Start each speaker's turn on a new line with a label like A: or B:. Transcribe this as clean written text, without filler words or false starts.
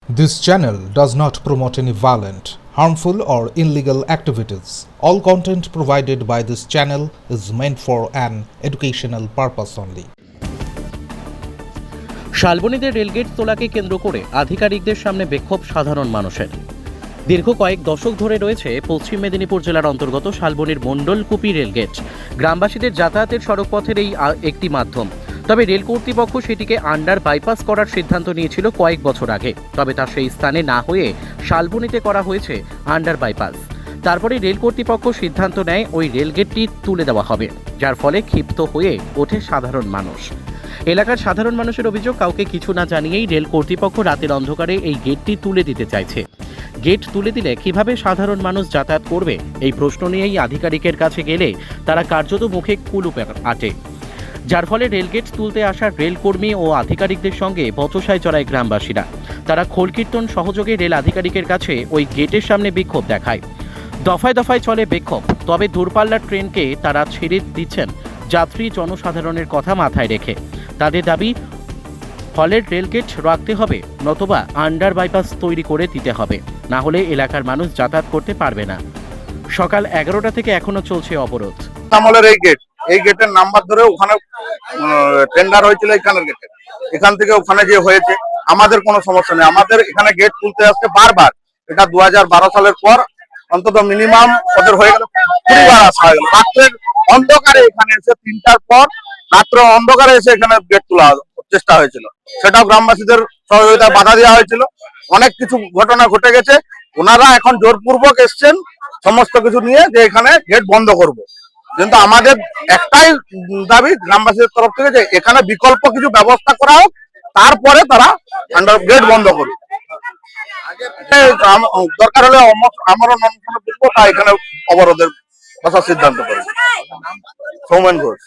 A: This channel does not promote any violent, harmful, or illegal activities. All content provided by this channel is meant for an educational purpose only.
B: শালবনীতে rail gate তোলাকে কেন্দ্র করে আধিকারিকদের সামনে বিক্ষোভ সাধারণ মানুষের। দীর্ঘ কয়েক দশক ধরে রয়েছে পশ্চিম মেদিনীপুর জেলার অন্তর্গত শালবনীর মণ্ডলকুপি রেলগেট। গ্রামবাসীদের যাতায়াতের সড়কপথের এই একটি মাধ্যম। তবে রেল কর্তৃপক্ষ সেটিকে আন্ডার বাইপাস করার সিদ্ধান্ত নিয়েছিল কয়েক বছর আগে। তবে তা সেই স্থানে না হয়ে শালবনীতে করা হয়েছে আন্ডার বাইপাস। তারপরে রেল কর্তৃপক্ষ সিদ্ধান্ত নেয় ওই রেলগেটটি তুলে দেওয়া হবে, যার ফলে ক্ষিপ্ত হয়ে ওঠে সাধারণ মানুষ। এলাকার সাধারণ মানুষের অভিযোগ, কাউকে কিছু না জানিয়েই রেল কর্তৃপক্ষ রাতের অন্ধকারে এই গেটটি তুলে দিতে চাইছে। গেট তুলে দিলে কিভাবে সাধারণ মানুষ যাতায়াত করবে, এই প্রশ্ন নিয়েই আধিকারিকের কাছে গেলে তারা কার্যত মুখে কুলুপ আটে। যার ফলে রেলগেট তুলতে আসা রেলকর্মী ও আধিকারিকদের সঙ্গে বচসায় জড়ায় গ্রামবাসীরা। তারা খোলকীর্তন সহযোগে রেল আধিকারিকের কাছে ওই গেটের সামনে বিক্ষোভ দেখায়। দফায় দফায় চলে বিক্ষোভ। তবে দূরপাল্লার ট্রেনকে তারা ছেড়ে দিচ্ছেন যাত্রী জনসাধারণের কথা মাথায় রেখে। তাদের দাবি, হলের রেলগেট রাখতে হবে, নতুবা আন্ডার বাইপাস তৈরি করে দিতে হবে, না হলে এলাকার মানুষ যাতায়াত করতে পারবে না। সকাল 11টা থেকে এখনো চলছে অবরোধ।
C: আমলের এই গেটের নাম্বার ধরে ওখানে টেন্ডার হয়েছিল, এখানের গেটে এখান থেকে ওখানে যে হয়েছে, আমাদের কোনো সমস্যা নেই। আমাদের এখানে গেট তুলতে আসছে বারবার। এটা 2012 সালের পর অন্তত মিনিমাম ওদের হয়ে গেল 20 বার আসা হয়ে গেল। রাত্রের অন্ধকারে এখানে এসে 3টার পর রাত্র অন্ধকারে এসে এখানে গেট তোলা চেষ্টা হয়েছিল, সেটাও গ্রামবাসীদের সহযোগিতায় বাধা দেওয়া হয়েছিল। অনেক কিছু ঘটনা ঘটে গেছে। ওনারা এখন জোরপূর্বক এসছেন সমস্ত কিছু নিয়ে যে এখানে গেট বন্ধ করব। কিন্তু আমাদের একটাই দাবি গ্রামবাসীদের তরফ থেকে, যে এখানে বিকল্প কিছু ব্যবস্থা করা হোক, তারপরে তারা আন্ডার গেট বন্ধ করবে। দরকার হলে আমরা তাই এখানে অবরোধের বসার সিদ্ধান্ত করি। সৌমেন ঘোষ।